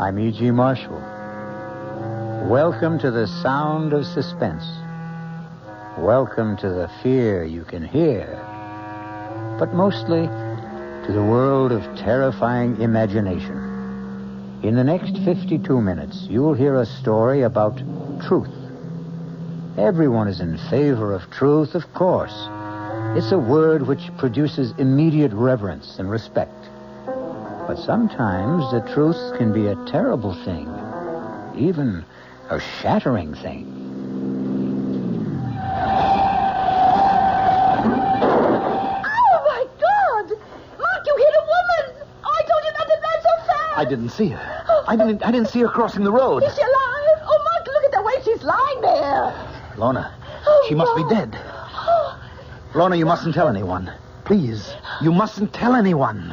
I'm E.G. Marshall. Welcome to the sound of suspense. Welcome to the fear you can hear. But mostly to the world of terrifying imagination. In the next 52 minutes, you'll hear a story about truth. Everyone is in favor of truth, of course. It's a word which produces immediate reverence and respect. But sometimes the truth can be a terrible thing, even a shattering thing. Oh, my God! Mark, you hit a woman! Oh, I told you not to drive so fast! I didn't see her. I didn't see her crossing the road. Is she alive? Oh, Mark, look at the way she's lying there. Lorna, Oh, she must be Mark. dead. Lorna, you mustn't tell anyone. Please, you mustn't tell anyone.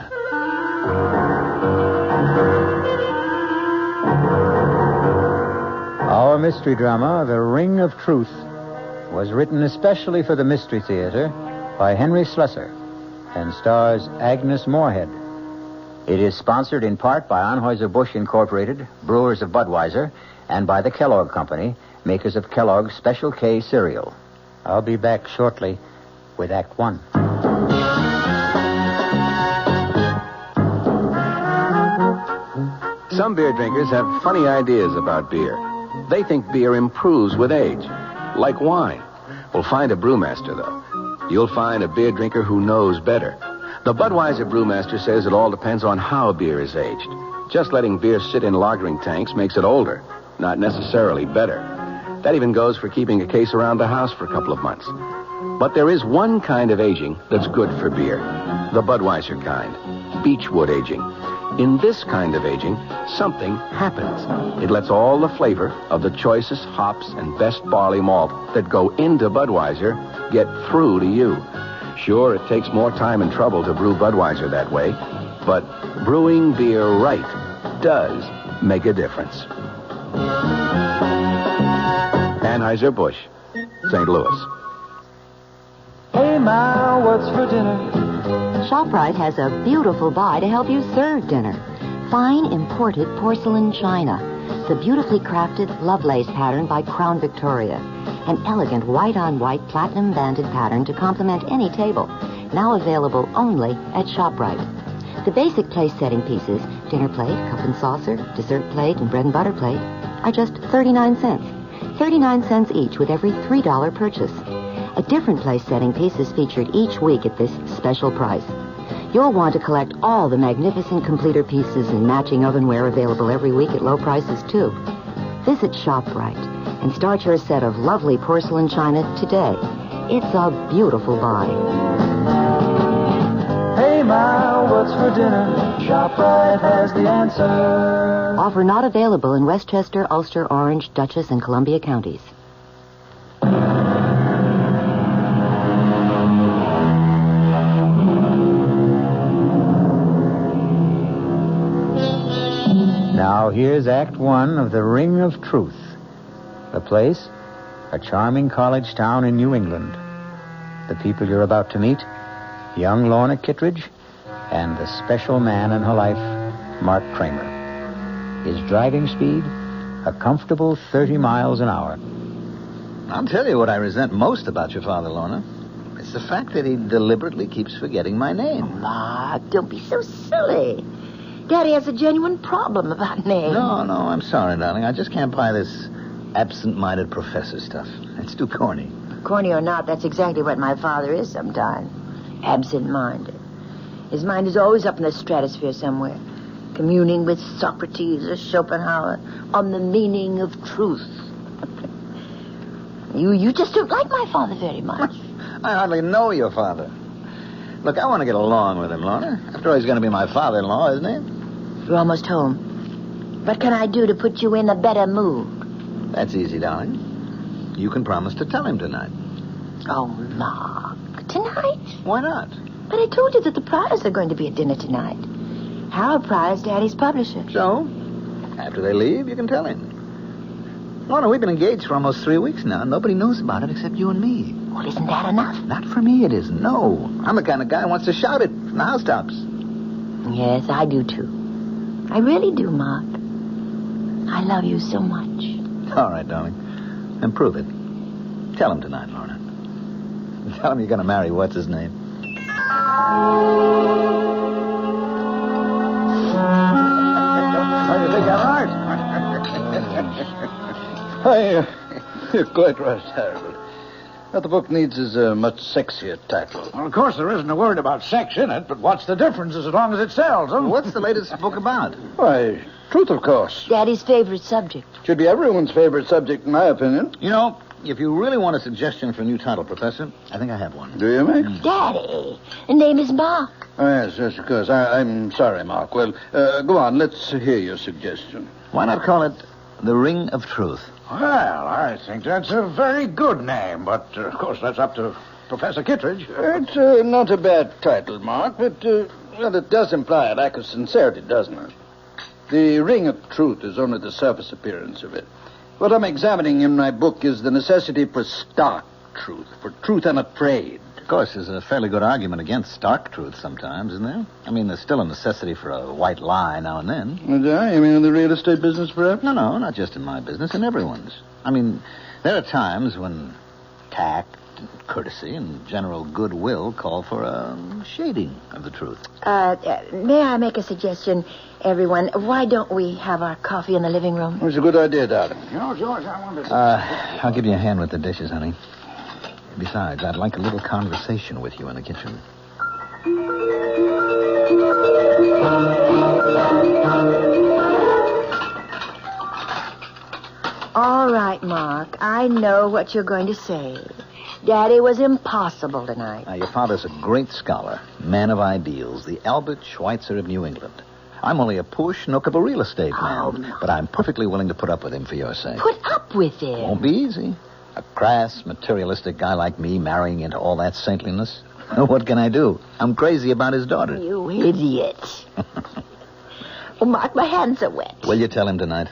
Our mystery drama, The Ring of Truth, was written especially for the Mystery Theater by Henry Slessor and stars Agnes Moorehead. It is sponsored in part by Anheuser-Busch Incorporated, brewers of Budweiser, and by the Kellogg Company, makers of Kellogg's Special K cereal. I'll be back shortly with Act One. Some beer drinkers have funny ideas about beer. They think beer improves with age, like wine. Well, find a brewmaster, though. You'll find a beer drinker who knows better. The Budweiser brewmaster says it all depends on how beer is aged. Just letting beer sit in lagering tanks makes it older, not necessarily better. That even goes for keeping a case around the house for a couple of months. But there is one kind of aging that's good for beer. The Budweiser kind. Beechwood aging. In this kind of aging, something happens. It lets all the flavor of the choicest hops and best barley malt that go into Budweiser get through to you. Sure, it takes more time and trouble to brew Budweiser that way, but brewing beer right does make a difference. Anheuser-Busch, St. Louis. Hey, Ma, what's for dinner? ShopRite has a beautiful buy to help you serve dinner. Fine imported porcelain china. The beautifully crafted Lovelace pattern by Crown Victoria. An elegant white-on-white platinum-banded pattern to complement any table. Now available only at ShopRite. The basic place-setting pieces, dinner plate, cup and saucer, dessert plate, and bread and butter plate, are just 39 cents. 39 cents each with every $3 purchase. A different place-setting piece is featured each week at this special price. You'll want to collect all the magnificent completer pieces and matching ovenware available every week at low prices, too. Visit ShopRite and start your set of lovely porcelain china today. It's a beautiful buy. Hey, Ma, what's for dinner? ShopRite has the answer. Offer not available in Westchester, Ulster, Orange, Dutchess, and Columbia counties. Now here's Act One of The Ring of Truth. The place, a charming college town in New England. The people you're about to meet, young Lorna Kittredge and the special man in her life, Mark Kramer. His driving speed, a comfortable 30 miles an hour. I'll tell you what I resent most about your father, Lorna. It's the fact that he deliberately keeps forgetting my name. Mark, don't be so silly. Daddy has a genuine problem about names. No, I'm sorry, darling. I just can't buy this absent-minded professor stuff. It's too corny. Corny or not, that's exactly what my father is sometimes. Absent-minded. His mind is always up in the stratosphere somewhere, communing with Socrates or Schopenhauer on the meaning of truth. You just don't like my father very much. I hardly know your father. Look, I want to get along with him, Lorna. After all, he's going to be my father-in-law, isn't he? You're almost home. What can I do to put you in a better mood? That's easy, darling. You can promise to tell him tonight. Oh, Mark. Tonight? Why not? But I told you that the Pryors are going to be at dinner tonight. Harold Pryor's Daddy's publisher. So, after they leave, you can tell him. Lorna, we've been engaged for almost 3 weeks now. Nobody knows about it except you and me. Well, isn't that enough? Not for me, it isn't. No. I'm the kind of guy who wants to shout it from the housetops. Yes, I do, too. I really do, Mark. I love you so much. All right, darling. And prove it. Tell him tonight, Lorna. Tell him you're going to marry what's-his-name. Oh, you think I'm right? You're quite right, Harold. What the book needs is a much sexier title. Well, of course, there isn't a word about sex in it, but what's the difference as long as it sells, huh? What's the latest book about? Why, truth, of course. Daddy's favorite subject. Should be everyone's favorite subject, in my opinion. You know, if you really want a suggestion for a new title, Professor, I think I have one. Do you, Max? Daddy, the name is Mark. Oh, yes, of course. I'm sorry, Mark. Well, go on. Let's hear your suggestion. Why not call it The Ring of Truth? Well, I think that's a very good name, but, of course, that's up to Professor Kittredge. It's not a bad title, Mark, but, well, it does imply a lack of sincerity, doesn't it? The ring of truth is only the surface appearance of it. What I'm examining in my book is the necessity for stark truth, for truth unafraid. Of course, there's a fairly good argument against stark truth sometimes, isn't there? I mean, there's still a necessity for a white lie now and then. You mean in the real estate business, perhaps? No, not just in my business, in everyone's. I mean, there are times when tact, courtesy, and general goodwill call for a shading of the truth. May I make a suggestion, everyone? Why don't we have our coffee in the living room? It's a good idea, darling. You know, George, I wonder... I'll give you a hand with the dishes, honey. Besides, I'd like a little conversation with you in the kitchen. All right, Mark. I know what you're going to say. Daddy was impossible tonight. Now, your father's a great scholar, man of ideals, the Albert Schweitzer of New England. I'm only a poor schnook of a real estate man, but I'm perfectly willing to put up with him for your sake. Put up with him? Won't be easy. A crass, materialistic guy like me marrying into all that saintliness. What can I do? I'm crazy about his daughter. You idiot. Oh, Mark, my hands are wet. Will you tell him tonight?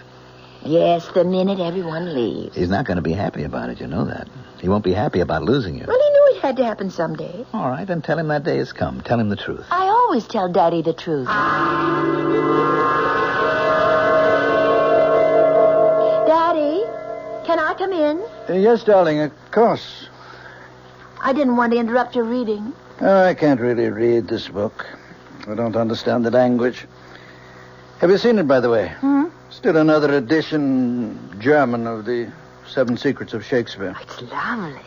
Yes, the minute everyone leaves. He's not going to be happy about it, you know that. He won't be happy about losing you. Well, he knew it had to happen someday. All right, then tell him that day has come. Tell him the truth. I always tell Daddy the truth. Daddy, can I come in? Yes, darling, of course. I didn't want to interrupt your reading. Oh, I can't really read this book. I don't understand the language. Have you seen it, by the way? Still another edition, German, of the 7 Secrets of Shakespeare. It's lovely.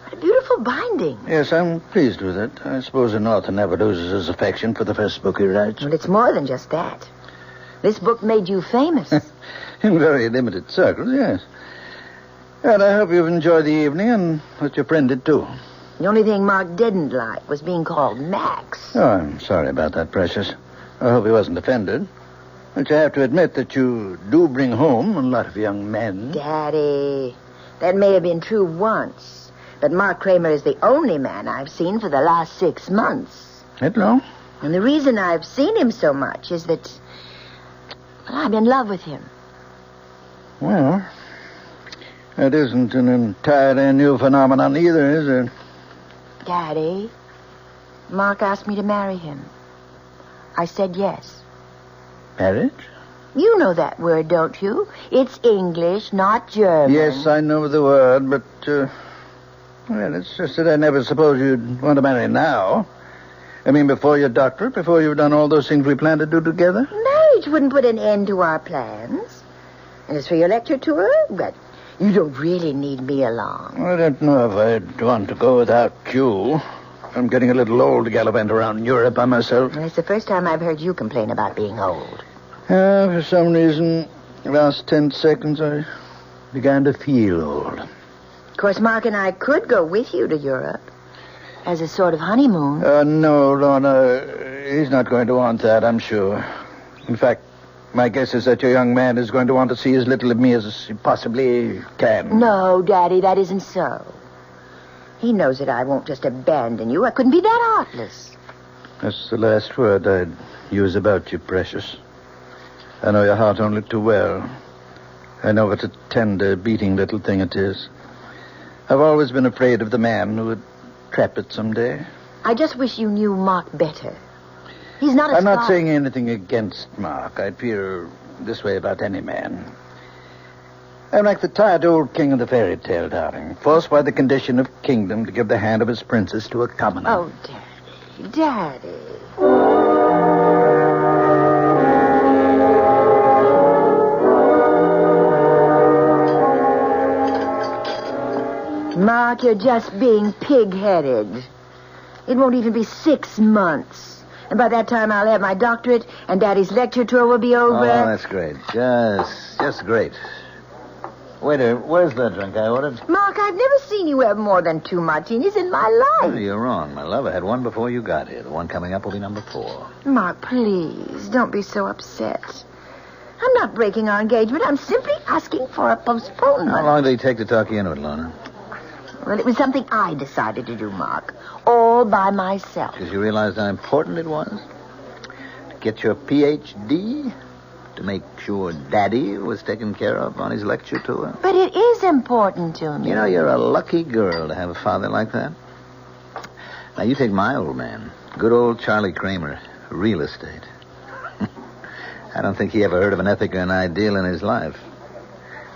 What a beautiful binding. Yes, I'm pleased with it. I suppose an author never loses his affection for the first book he writes. Well, it's more than just that. This book made you famous. In very limited circles, yes. And I hope you've enjoyed the evening and that your friend did, too. The only thing Mark didn't like was being called Max. Oh, I'm sorry about that, Precious. I hope he wasn't offended. But you have to admit that you do bring home a lot of young men. Daddy, that may have been true once, but Mark Kramer is the only man I've seen for the last 6 months. That long? And the reason I've seen him so much is that, well, I'm in love with him. Well, that isn't an entirely new phenomenon either, is it? Daddy, Mark asked me to marry him. I said yes. Marriage? You know that word, don't you? It's English, not German. Yes, I know the word, but, well, it's just that I never supposed you'd want to marry now. I mean, before your doctorate, before you've done all those things we plan to do together. Marriage wouldn't put an end to our plans. And as for your lecture tour, but you don't really need me along. I don't know if I'd want to go without you. I'm getting a little old to gallivant around Europe by myself. Well, it's the first time I've heard you complain about being old. For some reason, the last 10 seconds, I began to feel old. Of course, Mark and I could go with you to Europe as a sort of honeymoon. No, Lorna, he's not going to want that, I'm sure. In fact, my guess is that your young man is going to want to see as little of me as he possibly can. No, Daddy, that isn't so. He knows that I won't just abandon you. I couldn't be that heartless. That's the last word I'd use about you, Precious. I know your heart only too well. I know what a tender, beating little thing it is. I've always been afraid of the man who would trap it someday. I just wish you knew Mark better. He's not a I'm not scholar. saying anything against Mark. I'd feel this way about any man. I'm like the tired old king of the fairy tale, darling, forced by the condition of kingdom to give the hand of his princess to a commoner. Oh, Daddy. Mark, you're just being pig-headed. It won't even be 6 months. And by that time, I'll have my doctorate, and Daddy's lecture tour will be over. Oh, that's great. Just great. Waiter, where's the drink I ordered? Mark, I've never seen you have more than 2 martinis in my Oh, life. you're wrong, my love. I had one before you got here. The one coming up will be number 4. Mark, please, don't be so upset. I'm not breaking our engagement. I'm simply asking for a postponement. How long did he take to talk you into it, Lorna? Well, it was something I decided to do, Mark. All by myself. Because you realized how important it was? To get your Ph.D.? To make sure Daddy was taken care of on his lecture tour? But it is important to me. You know, you're a lucky girl to have a father like that. Now, you take my old man. Good old Charlie Kramer. Real estate. I don't think he ever heard of an ethic or an ideal in his life.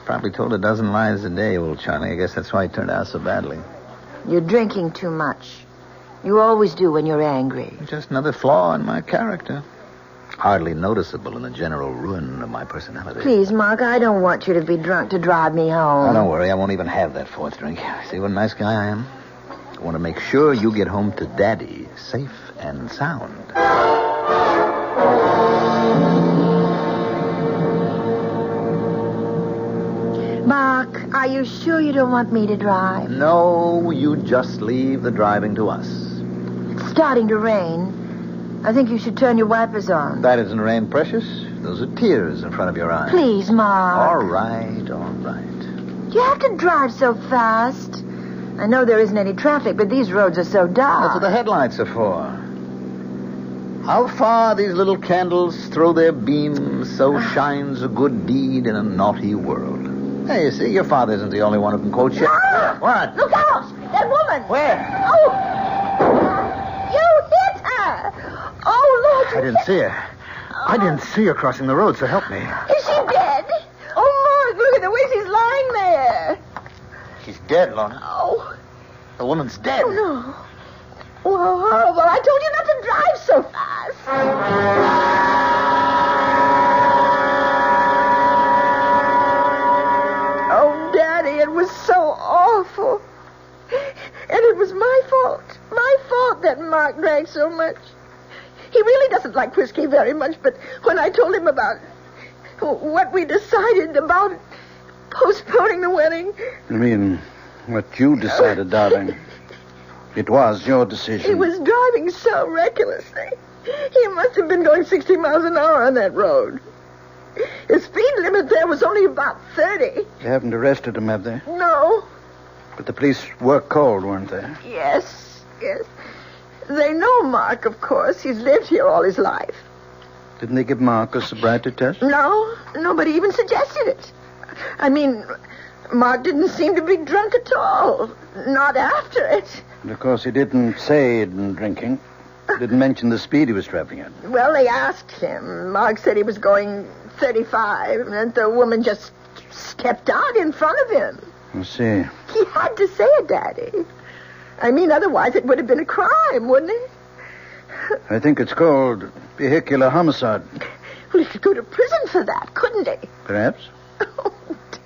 Probably told a dozen lies a day, old Charlie. I guess that's why he turned out so badly. You're drinking too much. You always do when you're angry. Just another flaw in my character. Hardly noticeable in the general ruin of my personality. Please, Mark, I don't want you to be drunk to drive me home. Oh, don't worry. I won't even have that 4th drink. See what a nice guy I am? I want to make sure you get home to Daddy safe and sound. Mark, are you sure you don't want me to drive? No, you just leave the driving to us. It's starting to rain. I think you should turn your wipers on. That isn't rain, precious. Those are tears in front of your eyes. Please, Mark. All right, all right. Do you have to drive so fast? I know there isn't any traffic, but these roads are so dark. That's what the headlights are for. How far these little candles throw their beams, so shines a good deed in a naughty world. Hey, you see, your father isn't the only one who can quote you. Mark! What? Look out! That woman! Where? Oh! You hit her! Oh, Lord! I didn't see her. I didn't see her crossing the road, so help me. Is she dead? Oh, Mark, look at the way she's lying there. She's dead, Lorna. Oh. The woman's dead. Oh, no. Oh, how horrible. I told you not to drive so fast. Oh, Daddy, it was so awful. And it was my fault. My fault that Mark drank so much. He really doesn't like whiskey very much, but when I told him about what we decided about postponing the wedding... You mean what you decided, darling? It was your decision. He was driving so recklessly. He must have been going 60 miles an hour on that road. The speed limit there was only about 30. They haven't arrested him, have they? No. But the police were called, weren't they? Yes. They know Mark, of course. He's lived here all his life. Didn't they give Mark a sobriety test? No, nobody even suggested it. I mean, Mark didn't seem to be drunk at all. Not after it. And of course, he didn't say he'd been drinking. Didn't mention the speed he was traveling at. Well, they asked him. Mark said he was going 35, and the woman just stepped out in front of him. I see. He had to say it, Daddy. I mean, otherwise it would have been a crime, wouldn't it? I think it's called vehicular homicide. Well, he could go to prison for that, couldn't he? Perhaps. Oh,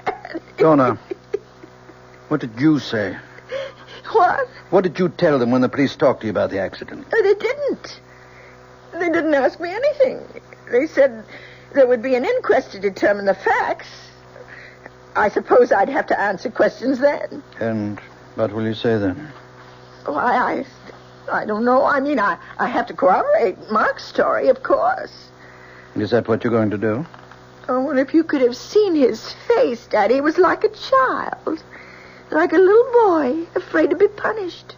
Daddy. Donna, what did you say? What? What did you tell them when the police talked to you about the accident? They didn't. They didn't ask me anything. They said there would be an inquest to determine the facts. I suppose I'd have to answer questions then. And what will you say then? Why, I don't know. I mean, I have to corroborate Mark's story, of course. Is that what you're going to do? Oh, well, if you could have seen his face, Daddy, it was like a child. Like a little boy, afraid to be punished.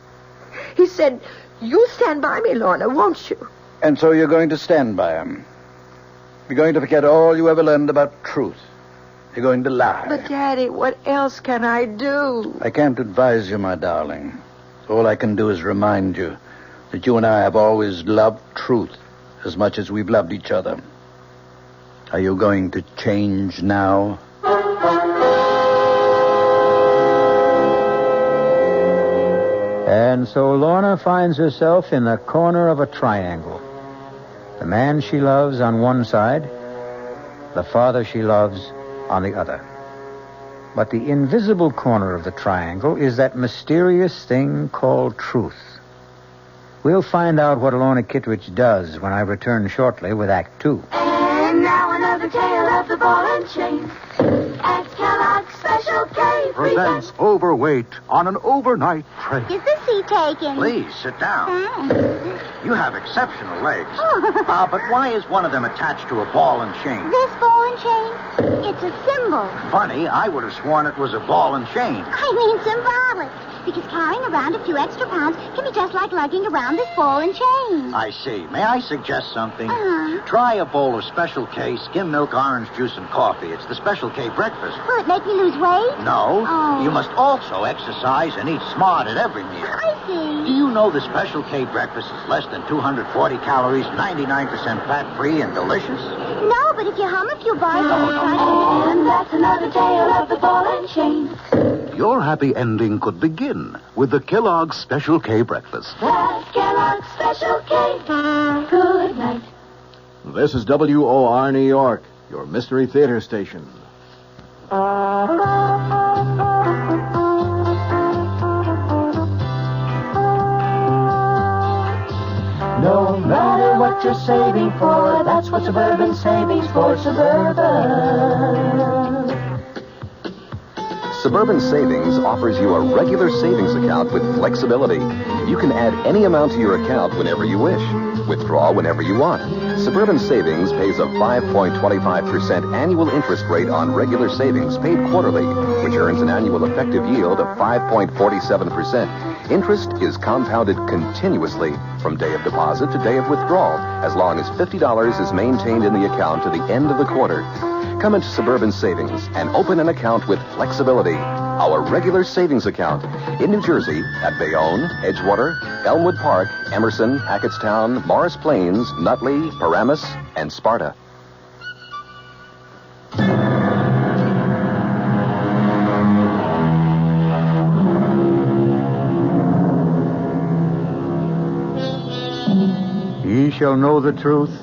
He said, "You'll stand by me, Lorna, won't you?" And so you're going to stand by him. You're going to forget all you ever learned about truth. You're going to lie. But, Daddy, what else can I do? I can't advise you, my darling. All I can do is remind you that you and I have always loved truth as much as we've loved each other. Are you going to change now? And so Lorna finds herself in the corner of a triangle. The man she loves on one side, the father she loves on the other. But the invisible corner of the triangle is that mysterious thing called truth. We'll find out what Lorna Kittredge does when I return shortly with Act 2. And now another tale of the ball and chain. At Kellogg's Special K Presents Overweight on an overnight train. Is the seat taken? Please, sit down. You have exceptional legs. But why is one of them attached to a ball and chain? This ball and chain? It's a symbol. Funny, I would have sworn it was a ball and chain. I mean symbolic. Because carrying around a few extra pounds can be just like lugging around this ball and chain. I see. May I suggest something? Uh-huh. Try a bowl of Special K skim milk, orange juice, and coffee. It's the Special K breakfast. Will it make me lose weight? No. Oh. You must also exercise and eat smart at every meal. I see. Do you know the Special K breakfast is less than 240 calories, 99% fat-free, and delicious? No, but if you hum a few bars... And that's another tale of the ball and chain. Your happy ending could begin with the Kellogg's Special K breakfast. That's Kellogg's Special K. Good night. This is WOR New York, your Mystery Theater station. No matter what you're saving for, that's what Suburban Savings for Suburban. Suburban Savings offers you a regular savings account with flexibility. You can add any amount to your account whenever you wish. Withdraw whenever you want. Suburban Savings pays a 5.25% annual interest rate on regular savings paid quarterly, which earns an annual effective yield of 5.47%. Interest is compounded continuously from day of deposit to day of withdrawal, as long as $50 is maintained in the account to the end of the quarter. Come into Suburban Savings and open an account with flexibility. Our regular savings account in New Jersey at Bayonne, Edgewater, Elmwood Park, Emerson, Hackettstown, Morris Plains, Nutley, Paramus, and Sparta. Ye shall know the truth,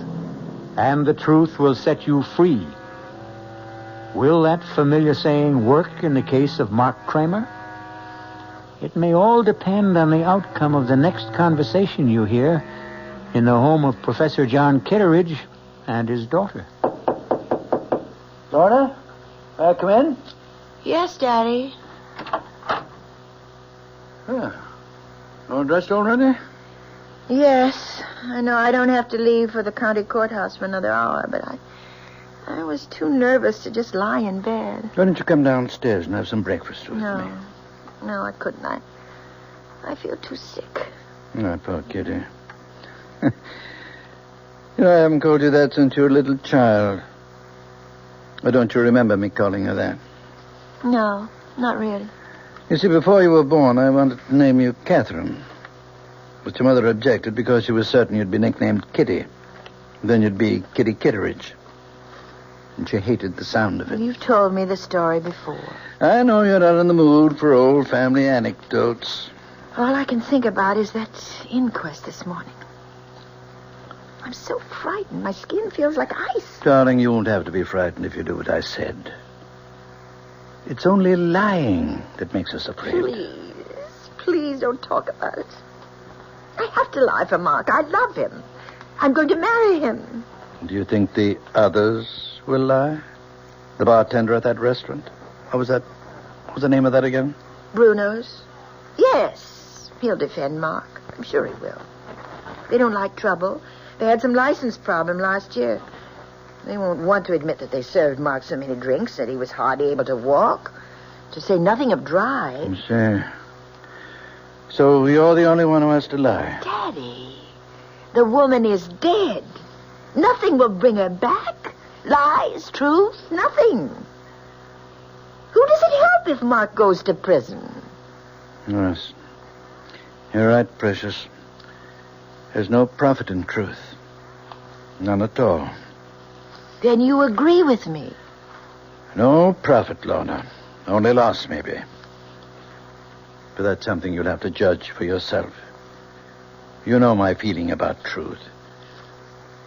and the truth will set you free. Will that familiar saying work in the case of Mark Kramer? It may all depend on the outcome of the next conversation you hear in the home of Professor John Kitteridge and his daughter. Lorna, may I come in? Yes, Daddy. All dressed already? Yes. I know I don't have to leave for the county courthouse for another hour, but I was too nervous to just lie in bed. Why don't you come downstairs and have some breakfast with me? No, I couldn't. I feel too sick. Oh, poor kitty. I haven't called you that since you were a little child. Or don't you remember me calling her that? No, not really. You see, before you were born, I wanted to name you Catherine. But your mother objected because she was certain you'd be nicknamed Kitty. Then you'd be Kitty Kitteridge. And she hated the sound of it. You've told me the story before. I know you're not in the mood for old family anecdotes. All I can think about is that inquest this morning. I'm so frightened. My skin feels like ice. Darling, you won't have to be frightened if you do what I said. It's only lying that makes us afraid. Please don't talk about it. I have to lie for Mark. I love him. I'm going to marry him. Do you think the others will lie? The bartender at that restaurant? What was the name of that again? Bruno's? Yes. He'll defend Mark. I'm sure he will. They don't like trouble. They had some license problem last year. They won't want to admit that they served Mark so many drinks that he was hardly able to walk. To say nothing of drive. Sure. So you're the only one who has to lie. Daddy, the woman is dead. Nothing will bring her back. Lies, truth, nothing. Who does it help if Mark goes to prison? Yes. You're right, precious. There's no profit in truth. None at all. Then you agree with me? No profit, Lorna. Only loss, maybe. But that's something you'll have to judge for yourself. You know my feeling about truth.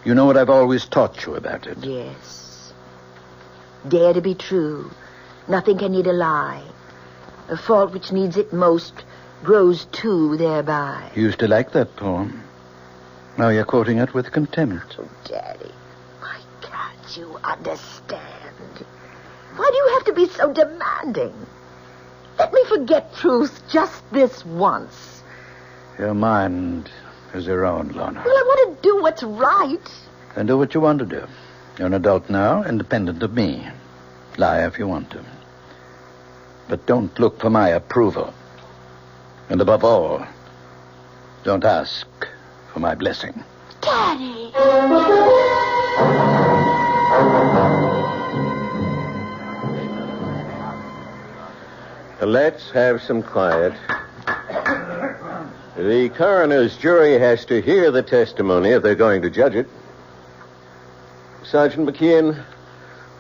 You know what I've always taught you about it. Yes. Dare to be true. Nothing can need a lie. A fault which needs it most grows too thereby. You used to like that poem. Now you're quoting it with contempt. Oh, Daddy, why can't you understand? Why do you have to be so demanding? Let me forget truth just this once. Your mind is your own, Lorna. Well, I want to do what's right. Then do what you want to do. You're an adult now, independent of me. Lie if you want to. But don't look for my approval. And above all, don't ask for my blessing. Daddy! Let's have some quiet. The coroner's jury has to hear the testimony if they're going to judge it. Sergeant McKeon,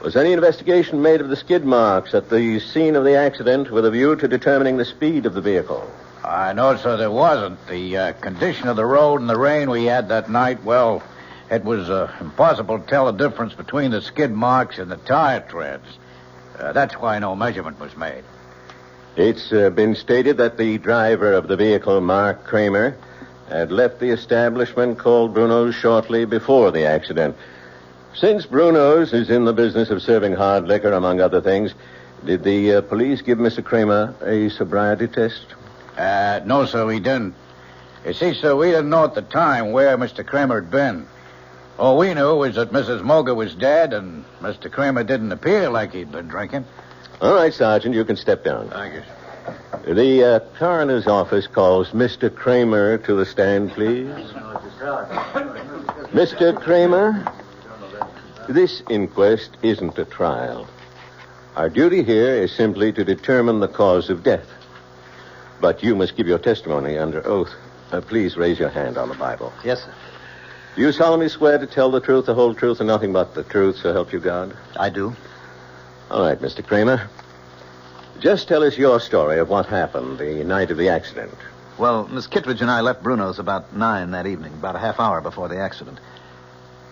was any investigation made of the skid marks at the scene of the accident with a view to determining the speed of the vehicle? No, sir, there wasn't. The condition of the road and the rain we had that night, well, it was impossible to tell the difference between the skid marks and the tire treads. That's why no measurement was made. It's been stated that the driver of the vehicle, Mark Kramer, had left the establishment called Bruno's shortly before the accident. Since Bruno's is in the business of serving hard liquor, among other things, did the police give Mr. Kramer a sobriety test? No, sir, we didn't. You see, sir, we didn't know at the time where Mr. Kramer had been. All we knew was that Mrs. Moger was dead, and Mr. Kramer didn't appear like he'd been drinking. All right, Sergeant, you can step down. Thank you. The coroner's office calls Mr. Kramer to the stand, please. Mr. Kramer, this inquest isn't a trial. Our duty here is simply to determine the cause of death. But you must give your testimony under oath. Please raise your hand on the Bible. Yes, sir. Do you solemnly swear to tell the truth, the whole truth, and nothing but the truth, so help you God? I do. All right, Mr. Kramer. Just tell us your story of what happened the night of the accident. Well, Miss Kittredge and I left Bruno's about 9 that evening, about a half hour before the accident.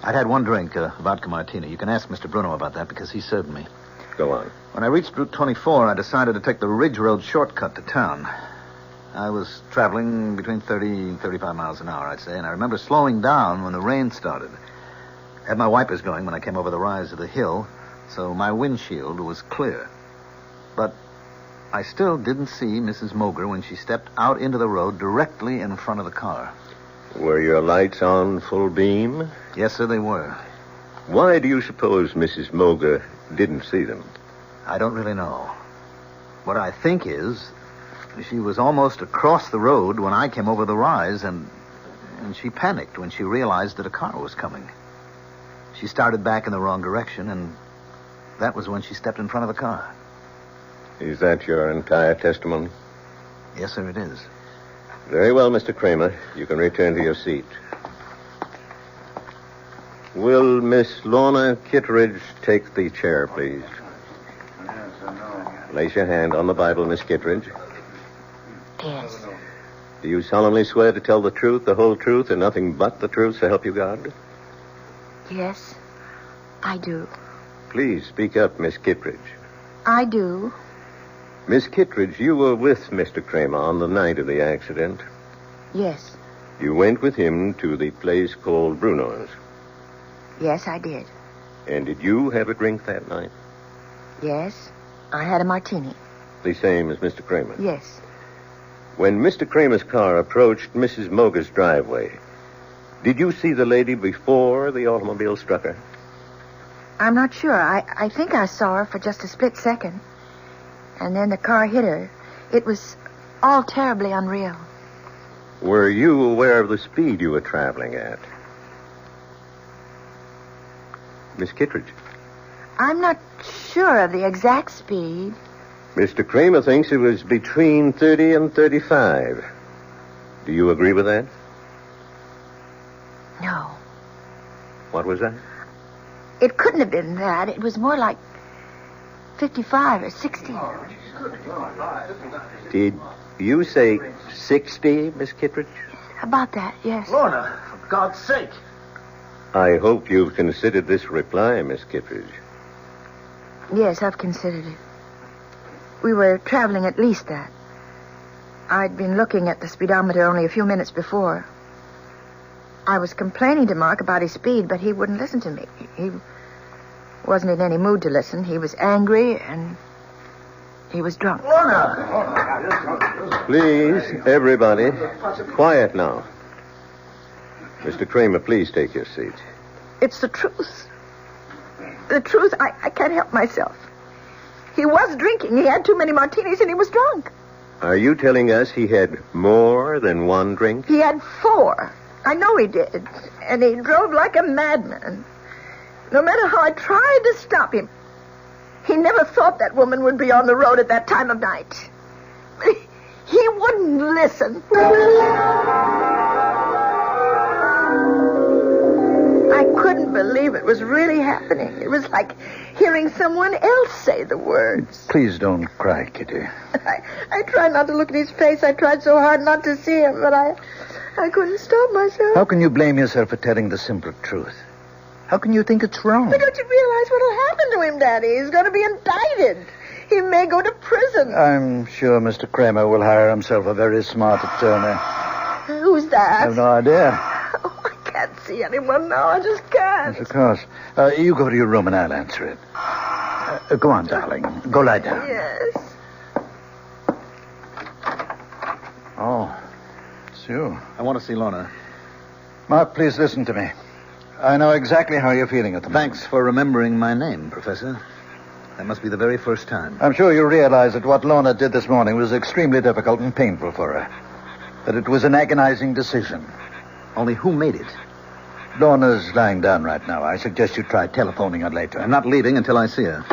I'd had one drink, vodka martini. You can ask Mr. Bruno about that because he served me. Go on. When I reached Route 24, I decided to take the Ridge Road shortcut to town. I was traveling between 30 and 35 miles an hour, I'd say, and I remember slowing down when the rain started. I had my wipers going when I came over the rise of the hill, so my windshield was clear. But I still didn't see Mrs. Moger when she stepped out into the road directly in front of the car. Were your lights on full beam? Yes, sir, they were. Why do you suppose Mrs. Moger didn't see them? I don't really know. What I think is she was almost across the road when I came over the rise, and she panicked when she realized that a car was coming. She started back in the wrong direction, and that was when she stepped in front of the car. Is that your entire testimony? Yes, sir, it is. Very well, Mr. Kramer. You can return to your seat. Will Miss Lorna Kittredge take the chair, please? Place your hand on the Bible, Miss Kittredge. Yes. Do you solemnly swear to tell the truth, the whole truth, and nothing but the truth, so help you God? Yes, I do. Please speak up, Miss Kittredge. I do. Miss Kittredge, you were with Mr. Kramer on the night of the accident. Yes. You went with him to the place called Bruno's. Yes, I did. And did you have a drink that night? Yes, I had a martini. The same as Mr. Kramer? Yes. When Mr. Kramer's car approached Mrs. Moger's driveway, did you see the lady before the automobile struck her? I'm not sure. I think I saw her for just a split second. And then the car hit her. It was all terribly unreal. Were you aware of the speed you were traveling at? Miss Kittredge? I'm not sure of the exact speed. Mr. Kramer thinks it was between 30 and 35. Do you agree with that? No. What was that? It couldn't have been that. It was more like 55 or 60. Did you say 60, Miss Kittredge? About that, yes. Lorna, for God's sake. I hope you've considered this reply, Miss Kittredge. Yes, I've considered it. We were traveling at least that. I'd been looking at the speedometer only a few minutes before. I was complaining to Mark about his speed, but he wouldn't listen to me. He wasn't in any mood to listen. He was angry, and he was drunk. Lorna! Please, everybody, quiet now. Mr. Kramer, please take your seat. It's the truth. The truth, I can't help myself. He was drinking. He had too many martinis, and he was drunk. Are you telling us he had more than one drink? He had 4. I know he did. And he drove like a madman. No matter how I tried to stop him, he never thought that woman would be on the road at that time of night. He wouldn't listen. I couldn't believe it was really happening. It was like hearing someone else say the words. Please don't cry, Kitty. I tried not to look at his face. I tried so hard not to see him, but I couldn't stop myself. How can you blame yourself for telling the simple truth? How can you think it's wrong? But don't you realize what'll happen to him, Daddy? He's going to be indicted. He may go to prison. I'm sure Mr. Kramer will hire himself a very smart attorney. Who's that? I have no idea. Oh, I can't see anyone now. I just can't. Yes, of course. You go to your room and I'll answer it. Go on, darling. Go lie down. Yes. Oh, it's you. I want to see Lorna. Mark, please listen to me. I know exactly how you're feeling at the moment. Thanks for remembering my name, Professor. That must be the very first time. I'm sure you realize that what Lorna did this morning was extremely difficult and painful for her. That it was an agonizing decision. Only who made it? Lorna's lying down right now. I suggest you try telephoning her later. I'm not leaving until I see her.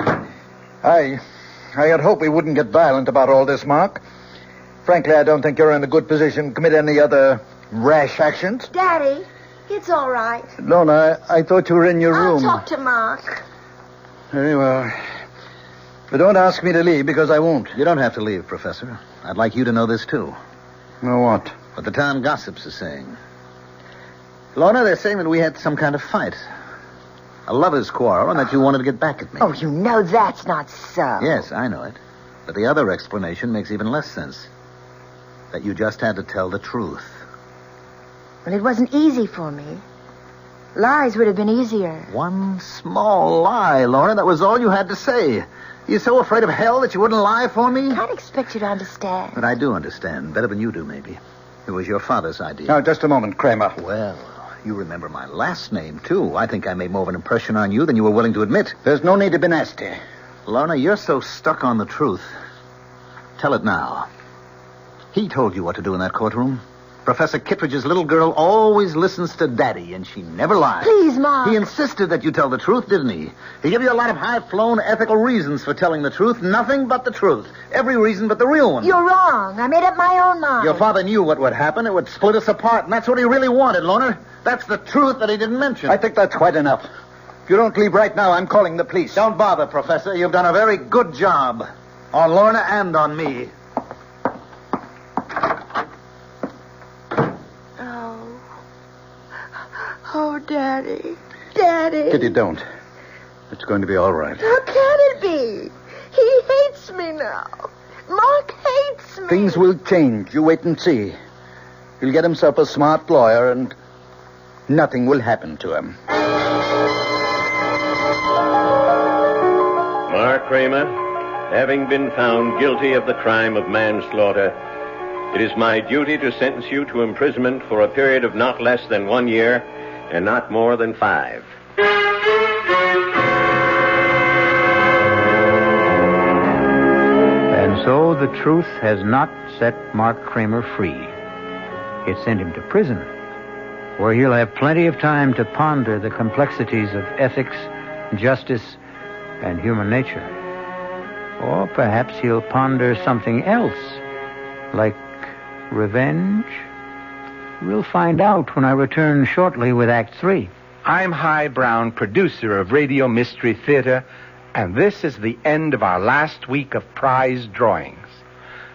I had hoped we wouldn't get violent about all this, Mark. Frankly, I don't think you're in a good position to commit any other rash actions. Daddy, it's all right. Lorna, I thought you were in your room. I'll talk to Mark. Very well. But don't ask me to leave, because I won't. You don't have to leave, Professor. I'd like you to know this, too. Know what? What the town gossips are saying. Lorna, they're saying that we had some kind of fight. A lover's quarrel, and that you wanted to get back at me. Oh, you know that's not so. Yes, I know it. But the other explanation makes even less sense. That you just had to tell the truth. Well, it wasn't easy for me. Lies would have been easier. One small lie, Lorna. That was all you had to say. You're so afraid of hell that you wouldn't lie for me? I can't expect you to understand. But I do understand. Better than you do, maybe. It was your father's idea. Now, just a moment, Kramer. Well, you remember my last name, too. I think I made more of an impression on you than you were willing to admit. There's no need to be nasty. Lorna, you're so stuck on the truth. Tell it now. He told you what to do in that courtroom. Professor Kittredge's little girl always listens to Daddy, and she never lies. Please, Mark. He insisted that you tell the truth, didn't he? He gave you a lot of high-flown ethical reasons for telling the truth. Nothing but the truth. Every reason but the real one. You're wrong. I made up my own mind. Your father knew what would happen. It would split us apart, and that's what he really wanted, Lorna. That's the truth that he didn't mention. I think that's quite enough. If you don't leave right now, I'm calling the police. Don't bother, Professor. You've done a very good job. On Lorna and on me. Oh, Daddy. Daddy. Kitty, don't. It's going to be all right. How can it be? He hates me now. Mark hates me. Things will change. You wait and see. He'll get himself a smart lawyer, and nothing will happen to him. Mark Kramer, having been found guilty of the crime of manslaughter, it is my duty to sentence you to imprisonment for a period of not less than 1 year and not more than 5. And so the truth has not set Mark Kramer free. It sent him to prison, where he'll have plenty of time to ponder the complexities of ethics, justice, and human nature. Or perhaps he'll ponder something else, like revenge. We'll find out when I return shortly with Act 3. I'm Hy Brown, producer of Radio Mystery Theater, and this is the end of our last week of prize drawings.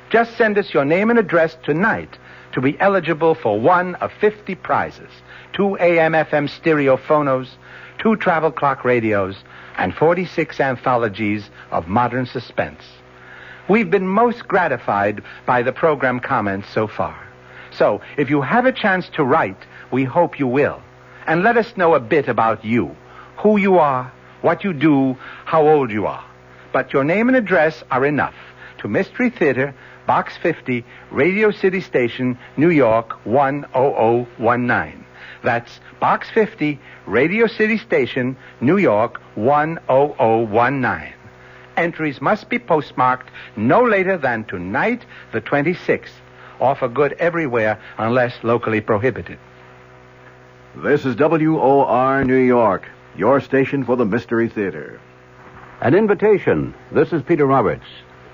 Just send us your name and address tonight to be eligible for one of 50 prizes, 2 AM/FM stereophonos, 2 travel clock radios, and 46 anthologies of modern suspense. We've been most gratified by the program comments so far. So, if you have a chance to write, we hope you will. And let us know a bit about you, who you are, what you do, how old you are. But your name and address are enough. To Mystery Theater, Box 50, Radio City Station, New York, 10019. That's Box 50, Radio City Station, New York, 10019. Entries must be postmarked no later than tonight, the 26th. Offer good everywhere unless locally prohibited. This is WOR New York, your station for the Mystery Theater. An invitation. This is Peter Roberts.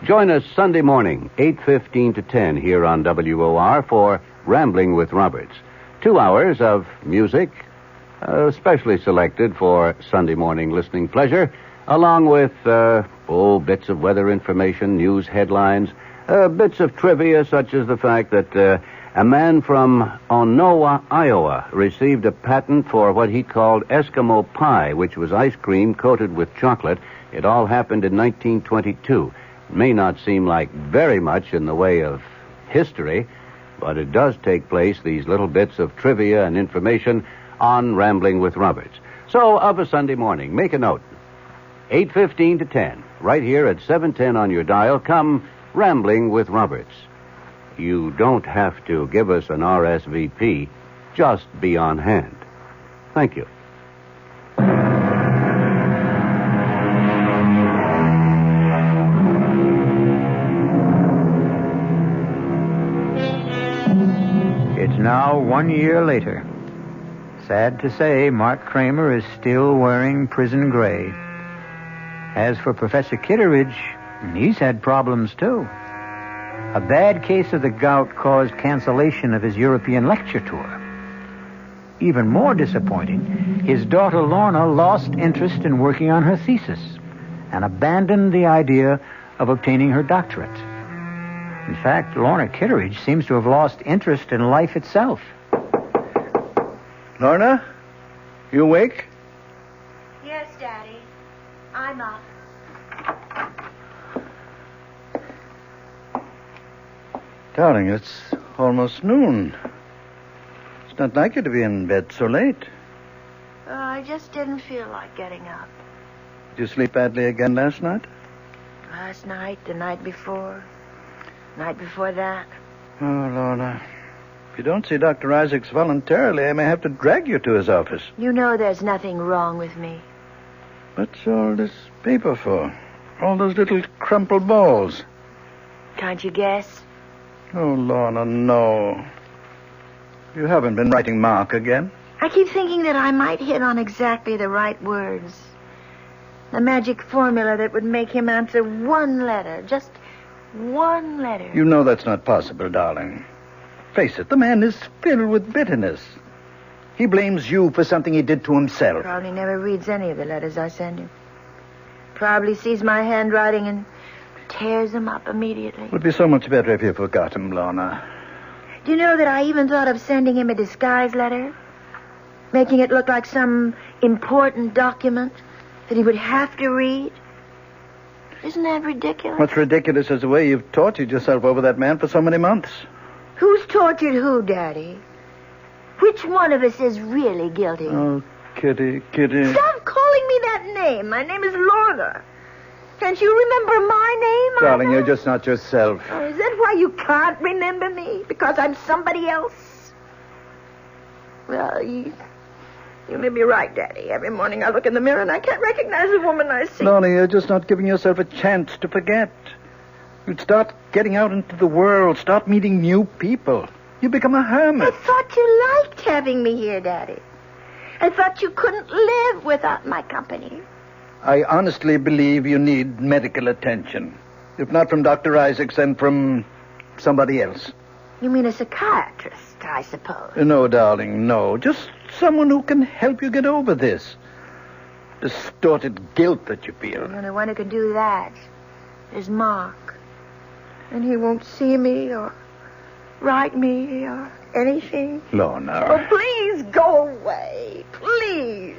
Join us Sunday morning, 8:15 to 10 here on WOR for Rambling with Roberts. 2 hours of music, specially selected for Sunday morning listening pleasure, along with, bits of weather information, news headlines, bits of trivia, such as the fact that a man from Onowa, Iowa, received a patent for what he called Eskimo pie, which was ice cream coated with chocolate. It all happened in 1922. It may not seem like very much in the way of history, but it does take place, these little bits of trivia and information, on Rambling with Roberts. So, of a Sunday morning, make a note. 8:15 to 10, right here at 710 on your dial, come Rambling with Roberts. You don't have to give us an RSVP. Just be on hand. Thank you. It's now 1 year later. Sad to say, Mark Kramer is still wearing prison gray. As for Professor Kitteridge, he's had problems too. A bad case of the gout caused cancellation of his European lecture tour. Even more disappointing, his daughter Lorna lost interest in working on her thesis and abandoned the idea of obtaining her doctorate. In fact, Lorna Kitteridge seems to have lost interest in life itself. Lorna, you awake? Yes, Daddy. I'm up. Darling, it's almost noon. It's not like you to be in bed so late. I just didn't feel like getting up. Did you sleep badly again last night? Last night, the night before that. Oh, Lorna. If you don't see Dr. Isaacs voluntarily, I may have to drag you to his office. You know there's nothing wrong with me. What's all this paper for? All those little crumpled balls. Can't you guess? Oh, Lorna, no. You haven't been writing Mark again? I keep thinking that I might hit on exactly the right words. The magic formula that would make him answer one letter. Just one letter. You know that's not possible, darling. Face it, the man is filled with bitterness. He blames you for something he did to himself. Probably never reads any of the letters I send him. Probably sees my handwriting and tears them up immediately. It would be so much better if you forgot him, Lorna. Do you know that I even thought of sending him a disguise letter? Making it look like some important document that he would have to read? Isn't that ridiculous? What's ridiculous is the way you've tortured yourself over that man for so many months. Who's tortured who, Daddy? Which one of us is really guilty? Oh, Kitty, Kitty. Stop calling me that name. My name is Lorna. Can't you remember my name? Darling, you're just not yourself. Oh, is that why you can't remember me? Because I'm somebody else? Well, you may be right, Daddy. Every morning I look in the mirror and I can't recognize the woman I see. Lorna, you're just not giving yourself a chance to forget. You'd start getting out into the world, start meeting new people. You become a hermit. I thought you liked having me here, Daddy. I thought you couldn't live without my company. I honestly believe you need medical attention. If not from Dr. Isaacs, then from somebody else. You mean a psychiatrist, I suppose? No, darling, no. Just someone who can help you get over this distorted guilt that you feel. The only one who can do that is Mark. And he won't see me or write me or anything. Lorna. Oh, please go away. Please.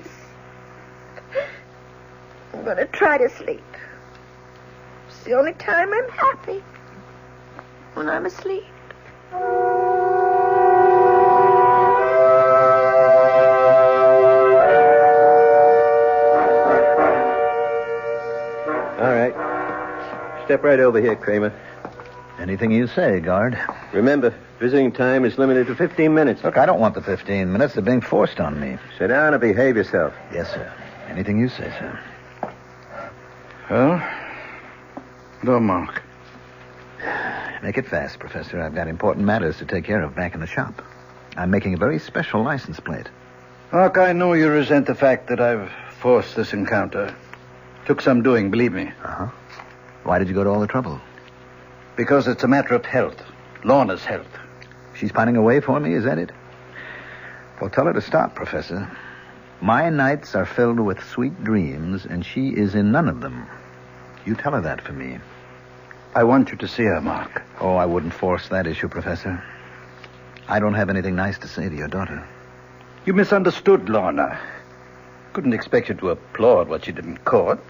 I'm going to try to sleep. It's the only time I'm happy. When I'm asleep. All right. Step right over here, Kramer. Anything you say, guard. Remember, visiting time is limited to 15 minutes. Look, I don't want the 15 minutes. They're being forced on me. Sit down and behave yourself. Yes, sir. Anything you say, sir. Well, no, Mark. Make it fast, Professor. I've got important matters to take care of back in the shop. I'm making a very special license plate. Mark, I know you resent the fact that I've forced this encounter. Took some doing, believe me. Uh-huh. Why did you go to all the trouble? Because it's a matter of health. Lorna's health. She's pining away for me, is that it? Well, tell her to stop, Professor. My nights are filled with sweet dreams, and she is in none of them. You tell her that for me. I want you to see her, Mark. Oh, I wouldn't force that issue, Professor. I don't have anything nice to say to your daughter. You misunderstood Lorna. Couldn't expect you to applaud what she did in court.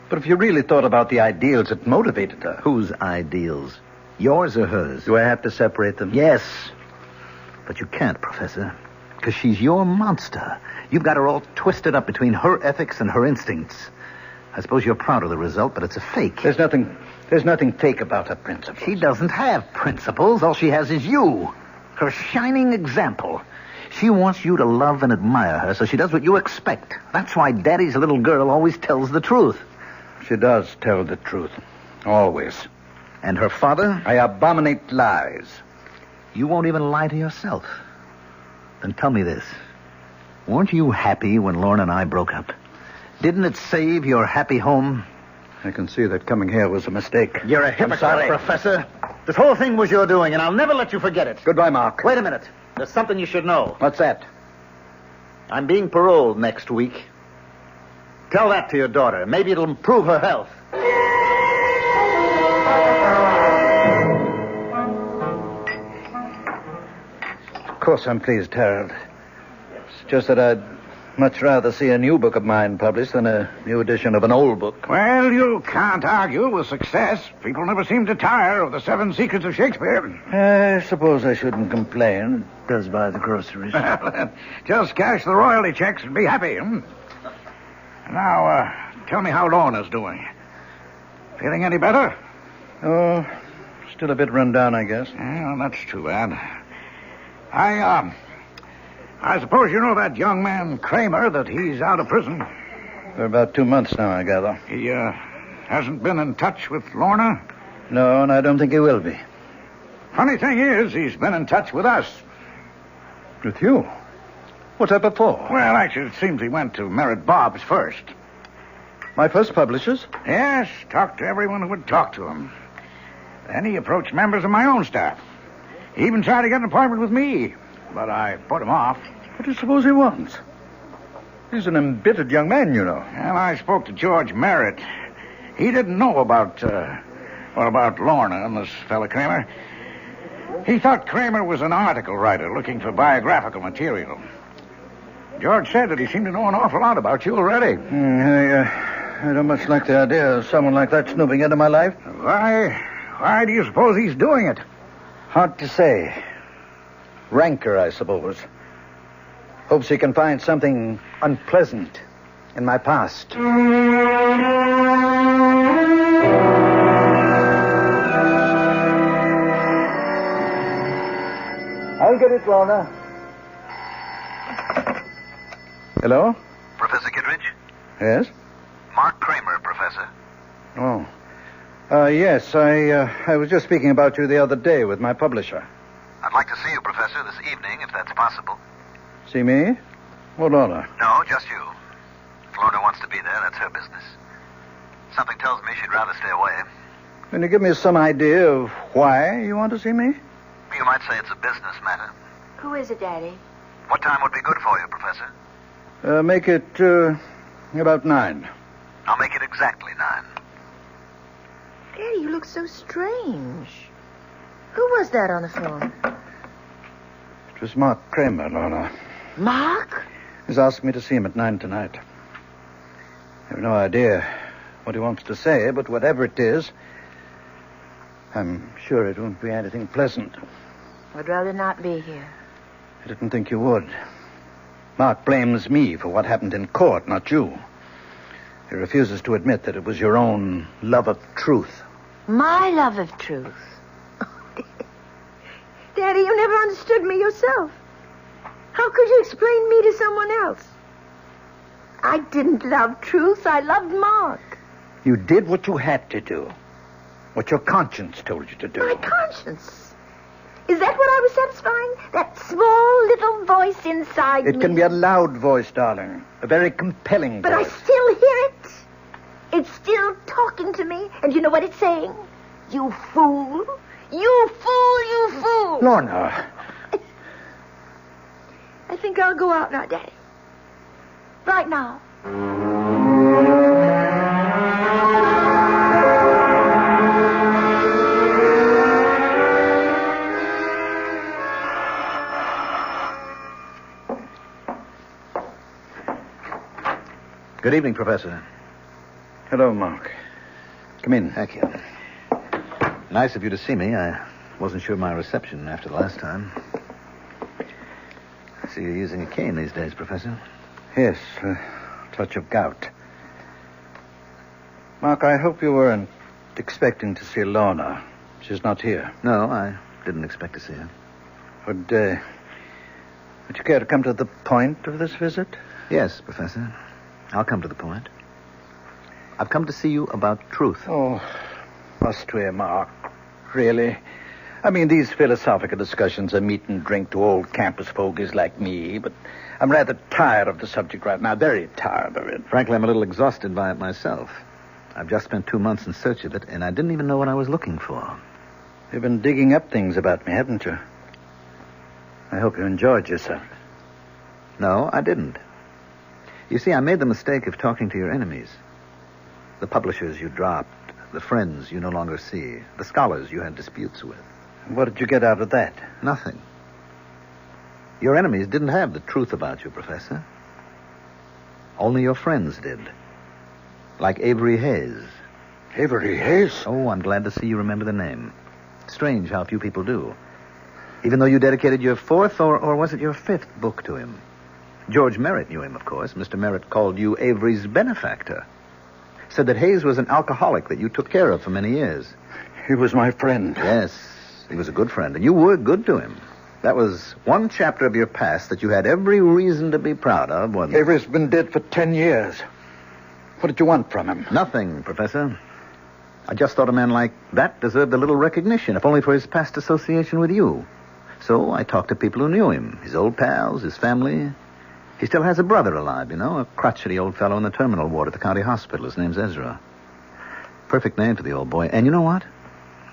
But if you really thought about the ideals that motivated her... Whose ideals? Yours or hers? Do I have to separate them? Yes. But you can't, Professor. Because she's your monster. You've got her all twisted up between her ethics and her instincts. I suppose you're proud of the result, but it's a fake. There's nothing fake about her principles. She doesn't have principles. All she has is you. Her shining example. She wants you to love and admire her, so she does what you expect. That's why Daddy's little girl always tells the truth. She does tell the truth. Always. And her father? I abominate lies. You won't even lie to yourself. Then tell me this. Weren't you happy when Lorna and I broke up? Didn't it save your happy home? I can see that coming here was a mistake. You're a hypocrite, Professor. This whole thing was your doing, and I'll never let you forget it. Goodbye, Mark. Wait a minute. There's something you should know. What's that? I'm being paroled next week. Tell that to your daughter. Maybe it'll improve her health. Of course I'm pleased, Harold. It's just that I'd much rather see a new book of mine published than a new edition of an old book. Well, you can't argue with success. People never seem to tire of the 7 Secrets of Shakespeare. I suppose I shouldn't complain. It does buy the groceries. Just cash the royalty checks and be happy. Now, tell me how Lorna's doing. Feeling any better? Oh, still a bit run down, I guess. Well, that's too bad. I suppose you know that young man, Kramer, that he's out of prison. For about 2 months now, I gather. He, hasn't been in touch with Lorna? No, and I don't think he will be. Funny thing is, he's been in touch with us. With you? What's that before? Well, actually, it seems he went to Merritt Bob's first. My first publishers? Yes, talked to everyone who would talk to him. Then he approached members of my own staff. He even tried to get an appointment with me, but I put him off. What do you suppose he wants? He's an embittered young man, you know. Well, I spoke to George Merritt. He didn't know about Lorna and this fella Kramer. He thought Kramer was an article writer looking for biographical material. George said that he seemed to know an awful lot about you already. I don't much like the idea of someone like that snooping into my life. Why do you suppose he's doing it? Hard to say. Rancor, I suppose. Hopes he can find something unpleasant in my past. I'll get it, Lorna. Hello? Professor Kittredge? Yes? Mark Kramer, Professor. Oh. Yes, I was just speaking about you the other day with my publisher. I'd like to see you, Professor, this evening, if that's possible. See me? Or Lorna? No, just you. If Lorna wants to be there, that's her business. Something tells me she'd rather stay away. Can you give me some idea of why you want to see me? You might say it's a business matter. Who is it, Daddy? What time would be good for you, Professor? Make it about 9. I'll make it exactly 9. Daddy, you look so strange. Who was that on the phone? It was Mark Kramer, Lorna. Mark? He's asked me to see him at 9 tonight. I have no idea what he wants to say, but whatever it is, I'm sure it won't be anything pleasant. I'd rather not be here. I didn't think you would. Mark blames me for what happened in court, not you. He refuses to admit that it was your own love of truth. My love of truth? Daddy, you never understood me yourself. How could you explain me to someone else? I didn't love truth. I loved Mark. You did what you had to do. What your conscience told you to do. My conscience? Is that what I was satisfying? That small little voice inside me? It can be a loud voice, darling. A very compelling voice. But I still hear it. It's still talking to me. And you know what it's saying? You fool. You fool, you fool. Lorna. I think I'll go out now, Daddy. Right now. Good evening, Professor. Hello, Mark. Come in. Thank you. Nice of you to see me. I wasn't sure of my reception after the last time. I see you're using a cane these days, Professor. Yes, a touch of gout. Mark, I hope you weren't expecting to see Lorna. She's not here. No, I didn't expect to see her. Would you care to come to the point of this visit? Yes, Professor. I'll come to the point. I've come to see you about truth. Oh, must we, Mark? Really? I mean, these philosophical discussions are meat and drink to old campus fogies like me, but I'm rather tired of the subject right now, very tired of it. Frankly, I'm a little exhausted by it myself. I've just spent 2 months in search of it, and I didn't even know what I was looking for. You've been digging up things about me, haven't you? I hope you enjoyed yourself. No, I didn't. You see, I made the mistake of talking to your enemies. The publishers you dropped, the friends you no longer see, the scholars you had disputes with. What did you get out of that? Nothing. Your enemies didn't have the truth about you, Professor. Only your friends did. Like Avery Hayes. Avery Hayes? Oh, I'm glad to see you remember the name. Strange how few people do. Even though you dedicated your 4th, or was it your 5th book to him? George Merritt knew him, of course. Mr. Merritt called you Avery's benefactor. Said that Hayes was an alcoholic that you took care of for many years. He was my friend. Yes, he was a good friend, and you were good to him. That was one chapter of your past that you had every reason to be proud of, wasn't it? Avery's been dead for 10 years. What did you want from him? Nothing, Professor. I just thought a man like that deserved a little recognition, if only for his past association with you. So I talked to people who knew him, his old pals, his family. He still has a brother alive, you know, a crotchety old fellow in the terminal ward at the county hospital. His name's Ezra. Perfect name for the old boy. And you know what?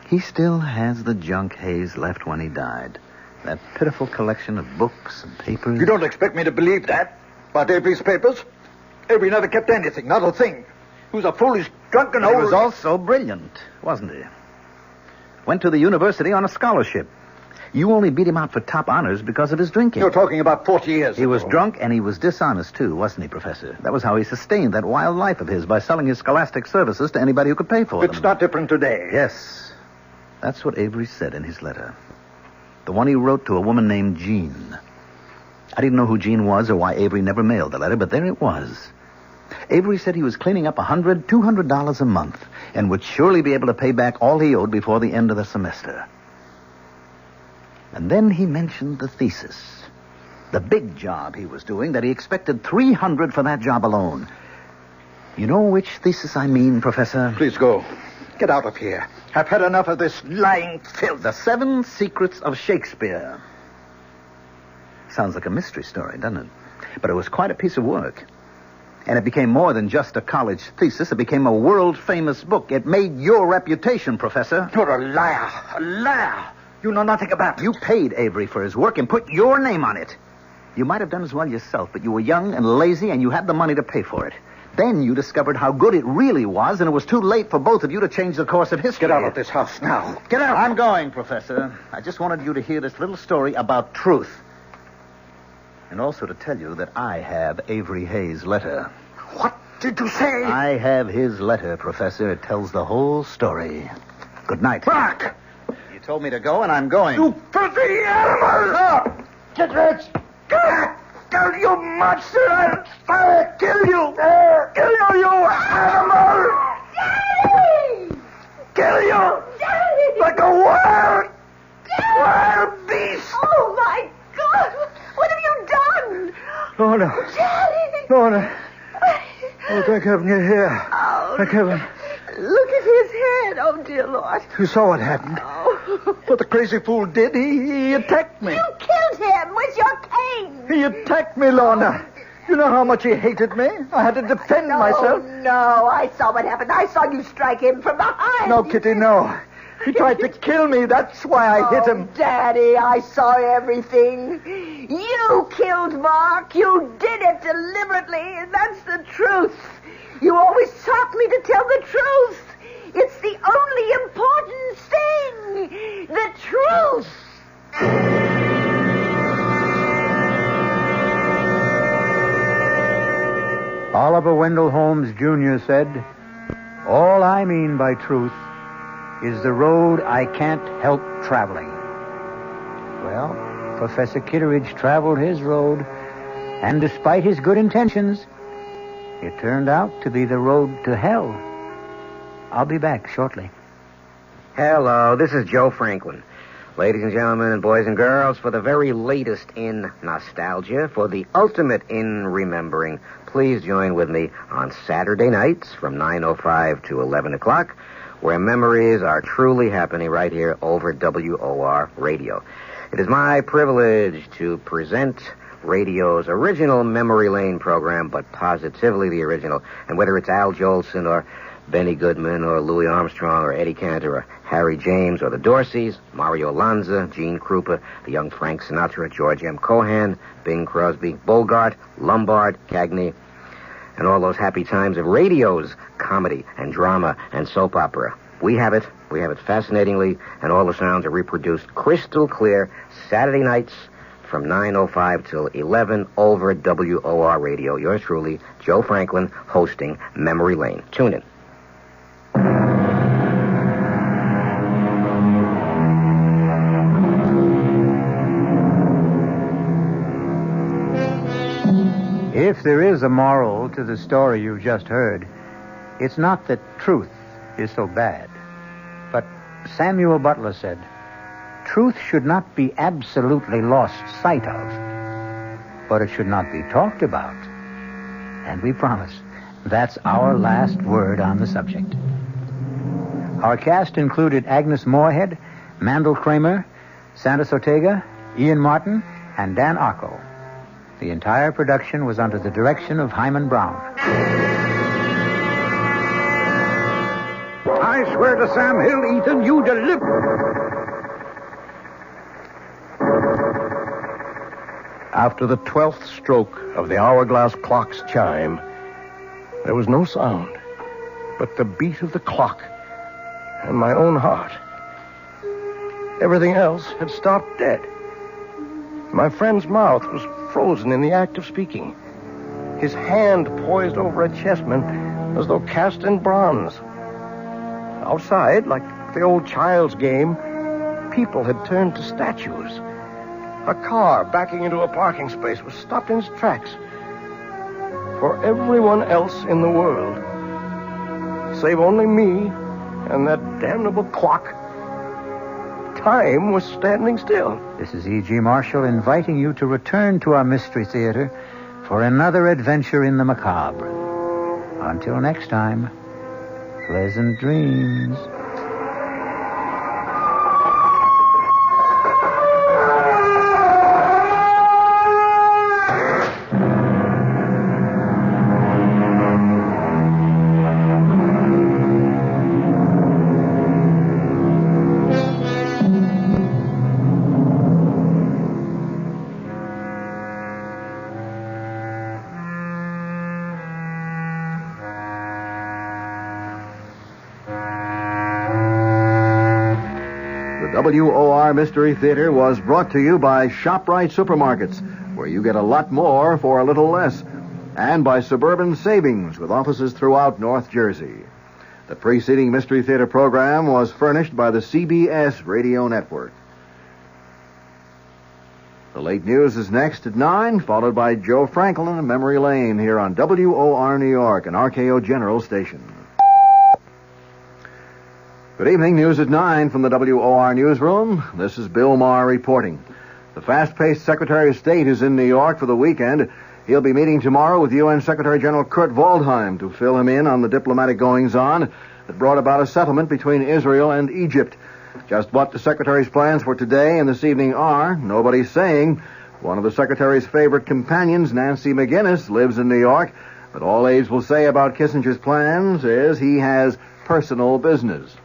He still has the junk Hayes left when he died. That pitiful collection of books and papers. You don't expect me to believe that? About Avery's papers? Avery never kept anything, not a thing. He was a foolish, drunken old... He was also brilliant, wasn't he? Went to the university on a scholarship. You only beat him out for top honors because of his drinking. You're talking about 40 years ago. He was drunk and he was dishonest, too, wasn't he, Professor? That was how he sustained that wild life of his, by selling his scholastic services to anybody who could pay for them. It's not different today. Yes. That's what Avery said in his letter. The one he wrote to a woman named Jean. I didn't know who Jean was or why Avery never mailed the letter, but there it was. Avery said he was cleaning up $100, $200 a month and would surely be able to pay back all he owed before the end of the semester. And then he mentioned the thesis. The big job he was doing, that he expected $300 for that job alone. You know which thesis I mean, Professor? Please go. Get out of here. I've had enough of this lying filth. The 7 Secrets of Shakespeare. Sounds like a mystery story, doesn't it? But it was quite a piece of work. And it became more than just a college thesis. It became a world-famous book. It made your reputation, Professor. You're a liar. A liar. You know nothing about it. You paid Avery for his work and put your name on it. You might have done as well yourself, but you were young and lazy, and you had the money to pay for it. Then you discovered how good it really was, and it was too late for both of you to change the course of history. Get out of this house now. Get out. I'm going, Professor. I just wanted you to hear this little story about truth. And also to tell you that I have Avery Hayes' letter. What did you say? I have his letter, Professor. It tells the whole story. Good night. Mark! You told me to go, and I'm going. You filthy animals! Get rich! Kill you monster! I'll kill you! Kill you, you animal! Daddy! Kill you! Daddy! Like a wild beast! Oh, my God! What have you done? Lorna! Daddy! Lorna! Oh, thank heaven you're here. Oh, thank heaven. Look at his head. Oh, dear Lord. You saw what happened. Oh. What the crazy fool did, he attacked me. You killed him with your cane. He attacked me, Lorna. You know how much he hated me? I had to defend myself. No, I saw what happened. I saw you strike him from behind. No, Kitty, no. He tried to kill me. That's why I hit him. Daddy, I saw everything. You killed Mark. You did it deliberately. That's the truth. You always taught me to tell the truth. It's the only important thing. The truth. Oliver Wendell Holmes, Jr. said, "All I mean by truth is the road I can't help traveling." Well, Professor Kitteridge traveled his road, and despite his good intentions, it turned out to be the road to hell. I'll be back shortly. Hello, this is Joe Franklin. Ladies and gentlemen and boys and girls, for the very latest in nostalgia, for the ultimate in remembering, please join with me on Saturday nights from 9:05 to 11 o'clock, where memories are truly happening right here over WOR Radio. It is my privilege to present radio's original Memory Lane program, but positively the original. And whether it's Al Jolson or Benny Goodman or Louis Armstrong or Eddie Cantor or Harry James or the Dorseys, Mario Lanza, Gene Krupa, the young Frank Sinatra, George M. Cohan, Bing Crosby, Bogart, Lombard, Cagney, and all those happy times of radio's comedy and drama and soap opera. We have it fascinatingly, and all the sounds are reproduced crystal clear Saturday nights from 9:05 till 11 over WOR Radio. Yours truly, Joe Franklin, hosting Memory Lane. Tune in. If there is a moral to the story you've just heard, it's not that truth is so bad. But Samuel Butler said, truth should not be absolutely lost sight of, but it should not be talked about. And we promise that's our last word on the subject. Our cast included Agnes Moorehead, Mandel Kramer, Sandus Ortega, Ian Martin, and Dan Arco. The entire production was under the direction of Hyman Brown. I swear to Sam Hill, Ethan, you deliver. After the 12th stroke of the hourglass clock's chime, there was no sound but the beat of the clock and my own heart. Everything else had stopped dead. My friend's mouth was frozen in the act of speaking. His hand poised over a chessman as though cast in bronze. Outside, like the old child's game, people had turned to statues. A car backing into a parking space was stopped in its tracks. For everyone else in the world, save only me and that damnable clock, time was standing still. This is E.G. Marshall inviting you to return to our Mystery Theater for another adventure in the macabre. Until next time, pleasant dreams. WOR Mystery Theater was brought to you by ShopRite Supermarkets, where you get a lot more for a little less, and by Suburban Savings, with offices throughout North Jersey. The preceding Mystery Theater program was furnished by the CBS Radio Network. The late news is next at 9, followed by Joe Franklin and Memory Lane here on WOR New York, an RKO General station. Good evening. News at 9 from the WOR newsroom. This is Bill Maher reporting. The fast-paced Secretary of State is in New York for the weekend. He'll be meeting tomorrow with UN Secretary General Kurt Waldheim to fill him in on the diplomatic goings-on that brought about a settlement between Israel and Egypt. Just what the Secretary's plans for today and this evening are, nobody's saying. One of the Secretary's favorite companions, Nancy McGinnis, lives in New York, but all aides will say about Kissinger's plans is he has personal business.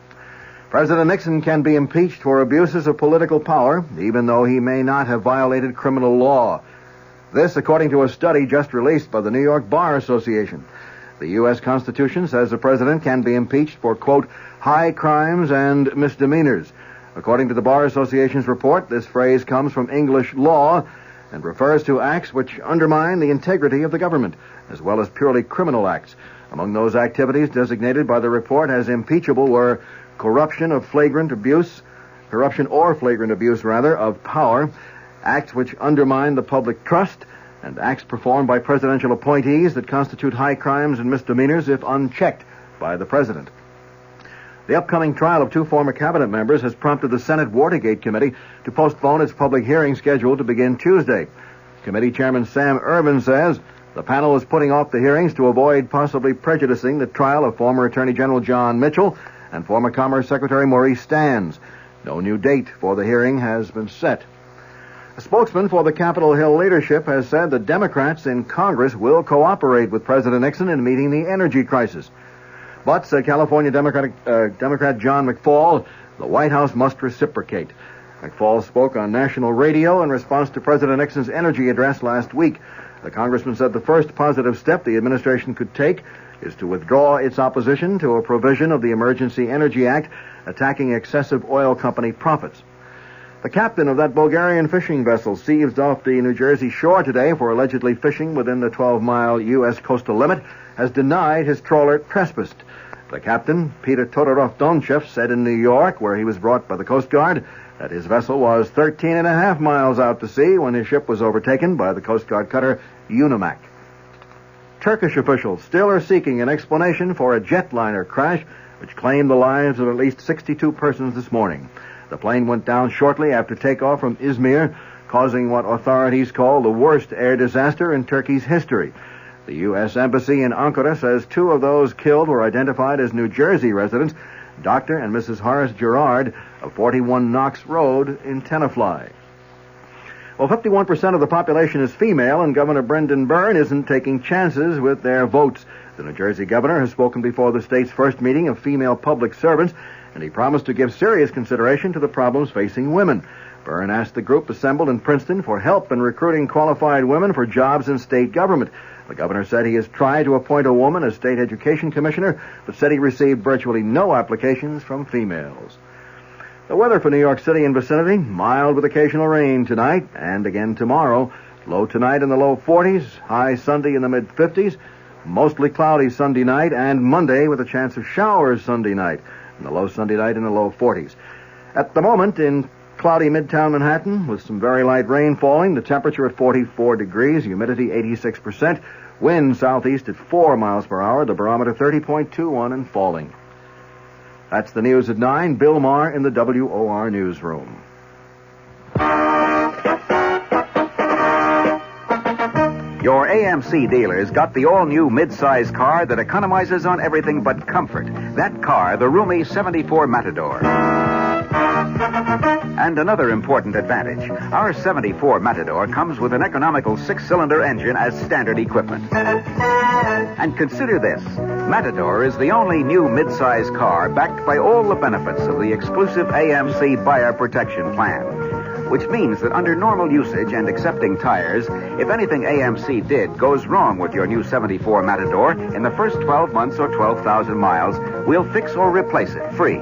President Nixon can be impeached for abuses of political power, even though he may not have violated criminal law. This, according to a study just released by the New York Bar Association. The U.S. Constitution says the president can be impeached for, quote, high crimes and misdemeanors. According to the Bar Association's report, this phrase comes from English law and refers to acts which undermine the integrity of the government, as well as purely criminal acts. Among those activities designated by the report as impeachable were corruption or flagrant abuse of power, acts which undermine the public trust, and acts performed by presidential appointees that constitute high crimes and misdemeanors if unchecked by the president. The upcoming trial of two former cabinet members has prompted the Senate Watergate Committee to postpone its public hearing scheduled to begin Tuesday. Committee Chairman Sam Ervin says the panel is putting off the hearings to avoid possibly prejudicing the trial of former Attorney General John Mitchell and former Commerce Secretary Maurice Stans. No new date for the hearing has been set. A spokesman for the Capitol Hill leadership has said the Democrats in Congress will cooperate with President Nixon in meeting the energy crisis. But, said California Democrat John McFaul, the White House must reciprocate. McFaul spoke on national radio in response to President Nixon's energy address last week. The congressman said the first positive step the administration could take is to withdraw its opposition to a provision of the Emergency Energy Act attacking excessive oil company profits. The captain of that Bulgarian fishing vessel seized off the New Jersey shore today for allegedly fishing within the 12-mile U.S. coastal limit has denied his trawler trespassed. The captain, Peter Todorov-Donchev, said in New York, where he was brought by the Coast Guard, that his vessel was 13.5 miles out to sea when his ship was overtaken by the Coast Guard cutter Unimak. Turkish officials still are seeking an explanation for a jetliner crash which claimed the lives of at least 62 persons this morning. The plane went down shortly after takeoff from Izmir, causing what authorities call the worst air disaster in Turkey's history. The U.S. Embassy in Ankara says two of those killed were identified as New Jersey residents, Dr. and Mrs. Horace Gerard of 41 Knox Road in Tenafly. Well, 51% of the population is female, and Governor Brendan Byrne isn't taking chances with their votes. The New Jersey governor has spoken before the state's first meeting of female public servants, and he promised to give serious consideration to the problems facing women. Byrne asked the group assembled in Princeton for help in recruiting qualified women for jobs in state government. The governor said he has tried to appoint a woman as state education commissioner, but said he received virtually no applications from females. The weather for New York City and vicinity, mild with occasional rain tonight and again tomorrow. Low tonight in the low 40s, high Sunday in the mid-50s, mostly cloudy Sunday night and Monday with a chance of showers Sunday night, and the low Sunday night in the low 40s. At the moment in cloudy Midtown Manhattan with some very light rain falling, the temperature at 44 degrees, humidity 86%, wind southeast at 4 miles per hour, the barometer 30.21 and falling. That's the news at 9. Bill Maher in the WOR newsroom. Your AMC dealers got the all-new mid-size car that economizes on everything but comfort. That car, the roomy 74 Matador. And another important advantage. Our 74 Matador comes with an economical 6-cylinder engine as standard equipment. And consider this. Matador is the only new mid-size car backed by all the benefits of the exclusive AMC Buyer Protection Plan, which means that under normal usage and accepting tires, if anything AMC did goes wrong with your new 74 Matador in the first 12 months or 12,000 miles, we'll fix or replace it free.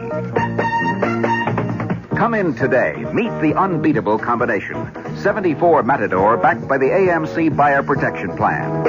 Come in today. Meet the unbeatable combination. 74 Matador backed by the AMC Buyer Protection Plan.